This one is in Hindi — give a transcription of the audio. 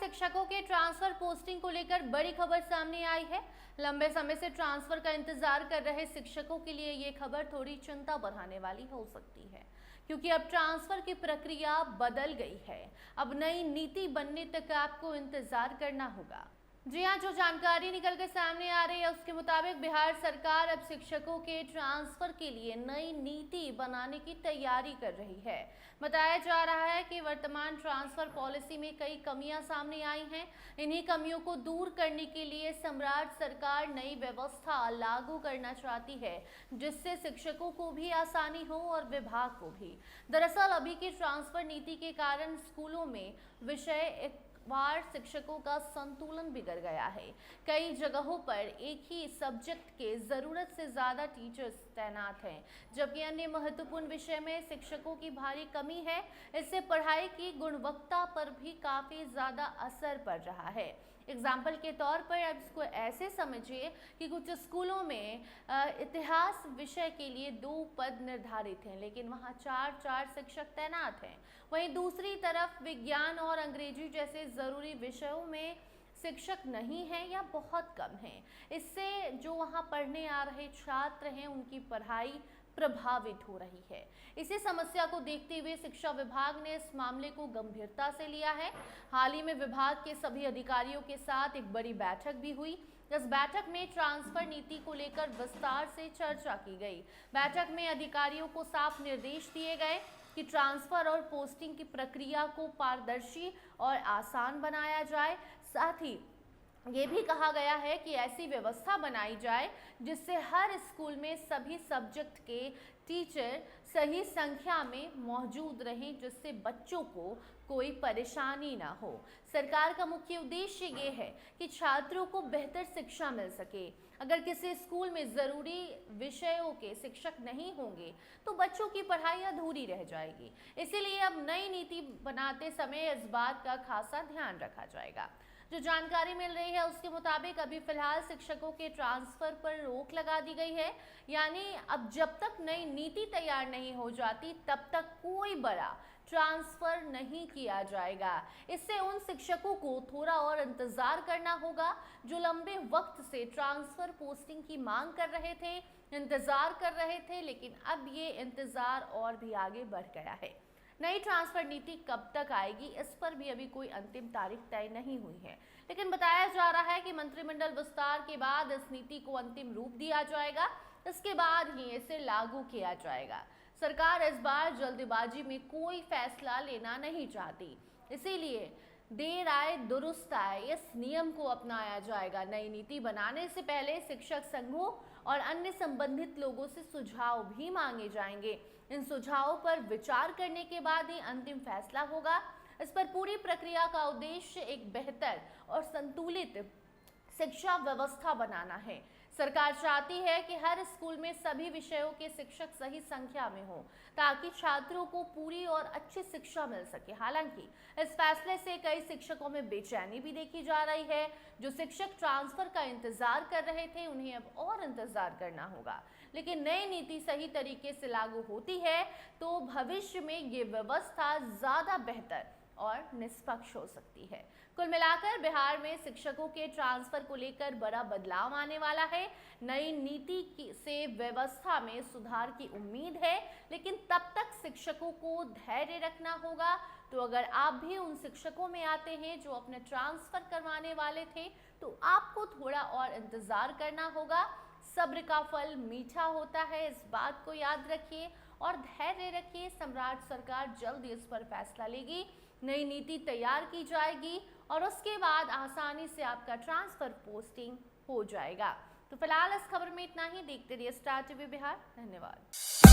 शिक्षकों के ट्रांसफर पोस्टिंग को लेकर बड़ी खबर सामने आई है। लंबे समय से ट्रांसफर का इंतजार कर रहे शिक्षकों के लिए ये खबर थोड़ी चिंता बढ़ाने वाली हो सकती है, क्योंकि अब ट्रांसफर की प्रक्रिया बदल गई है। अब नई नीति बनने तक आपको इंतजार करना होगा। जी हाँ, जो जानकारी निकल कर सामने आ रही है उसके मुताबिक बिहार सरकार अब शिक्षकों के ट्रांसफर के लिए नई नीति बनाने की तैयारी कर रही है। बताया जा रहा है कि वर्तमान ट्रांसफर पॉलिसी में कई कमियां सामने आई हैं। इन्हीं कमियों को दूर करने के लिए सम्राट सरकार नई व्यवस्था लागू करना चाहती है, जिससे शिक्षकों को भी आसानी हो और विभाग को भी। दरअसल अभी की ट्रांसफर नीति के कारण स्कूलों में विषय वार शिक्षकों का संतुलन बिगड़ गया है। कई जगहों पर एक ही सब्जेक्ट के जरूरत से ज्यादा टीचर्स तैनात हैं, जबकि अन्य महत्वपूर्ण विषय में शिक्षकों की भारी कमी है। इससे पढ़ाई की गुणवत्ता पर भी काफी ज्यादा असर पड़ रहा है। एग्जाम्पल के तौर पर अब इसको ऐसे समझिए कि कुछ स्कूलों में इतिहास विषय के लिए 2 पद निर्धारित हैं, लेकिन वहाँ 4 शिक्षक तैनात हैं। वहीं दूसरी तरफ विज्ञान और अंग्रेजी जैसे ज़रूरी विषयों में शिक्षक नहीं हैं या बहुत कम हैं। इससे जो वहाँ पढ़ने आ रहे छात्र हैं उनकी पढ़ाई प्रभावित हो रही है। इसी समस्या को देखते हुए शिक्षा विभाग ने इस मामले को गंभीरता से लिया है। हाल ही में विभाग के सभी अधिकारियों के साथ एक बड़ी बैठक भी हुई। इस बैठक में ट्रांसफर नीति को लेकर विस्तार से चर्चा की गई। बैठक में अधिकारियों को साफ निर्देश दिए गए कि ट्रांसफर और पोस्टिंग की प्रक्रिया को पारदर्शी और आसान बनाया जाए। साथ ही ये भी कहा गया है कि ऐसी व्यवस्था बनाई जाए जिससे हर स्कूल में सभी सब्जेक्ट के टीचर सही संख्या में मौजूद रहें, जिससे बच्चों को कोई परेशानी ना हो। सरकार का मुख्य उद्देश्य ये है कि छात्रों को बेहतर शिक्षा मिल सके। अगर किसी स्कूल में ज़रूरी विषयों के शिक्षक नहीं होंगे तो बच्चों की पढ़ाई अधूरी रह जाएगी। इसीलिए अब नई नीति बनाते समय इस बात का खासा ध्यान रखा जाएगा। जो जानकारी मिल रही है उसके मुताबिक अभी फिलहाल शिक्षकों के ट्रांसफर पर रोक लगा दी गई है, यानी अब जब तक नई नीति तैयार नहीं हो जाती तब तक कोई बड़ा ट्रांसफर नहीं किया जाएगा। इससे उन शिक्षकों को थोड़ा और इंतजार करना होगा जो लंबे वक्त से ट्रांसफर पोस्टिंग की मांग कर रहे थे, इंतजार कर रहे थे, लेकिन अब ये इंतजार और भी आगे बढ़ गया है। नई ट्रांसफर नीति कब तक आएगी इस पर भी अभी कोई अंतिम तारीख तय नहीं हुई है, लेकिन बताया जा रहा है कि मंत्रिमंडल विस्तार के बाद इस नीति को अंतिम रूप दिया जाएगा। इसके बाद ही इसे लागू किया जाएगा। सरकार इस बार जल्दबाजी में कोई फैसला लेना नहीं चाहती, इसीलिए देर आए दुरुस्त आए इस नियम को अपनाया जाएगा। नई नीति बनाने से पहले शिक्षक संघों और अन्य संबंधित लोगों से सुझाव भी मांगे जाएंगे। इन सुझावों पर विचार करने के बाद ही अंतिम फैसला होगा। इस पर पूरी प्रक्रिया का उद्देश्य एक बेहतर और संतुलित शिक्षा व्यवस्था बनाना है। सरकार चाहती है कि हर स्कूल में सभी विषयों के शिक्षक सही संख्या में हो, ताकि छात्रों को पूरी और अच्छी शिक्षा मिल सके। हालांकि इस फैसले से कई शिक्षकों में बेचैनी भी देखी जा रही है। जो शिक्षक ट्रांसफर का इंतजार कर रहे थे उन्हें अब और इंतजार करना होगा। लेकिन नई नीति सही तरीके से लागू होती है तो भविष्य में ये व्यवस्था ज्यादा बेहतर और निष्पक्ष हो सकती है। कुल मिलाकर बिहार में शिक्षकों के ट्रांसफर को लेकर बड़ा बदलाव आने वाला है। नई नीति से व्यवस्था में सुधार की उम्मीद है, लेकिन तब तक शिक्षकों को धैर्य रखना होगा। तो अगर आप भी उन शिक्षकों में आते हैं जो अपने ट्रांसफर करवाने वाले थे तो आपको थोड़ा और इंतजार करना होगा। सब्र का फल मीठा होता है, इस बात को याद रखिए और धैर्य रखिए। सम्राट सरकार जल्द इस पर फैसला लेगी, नई नीति तैयार की जाएगी और उसके बाद आसानी से आपका ट्रांसफर पोस्टिंग हो जाएगा। तो फिलहाल इस खबर में इतना ही। देखते रहिए स्टार टीवी बिहार। धन्यवाद।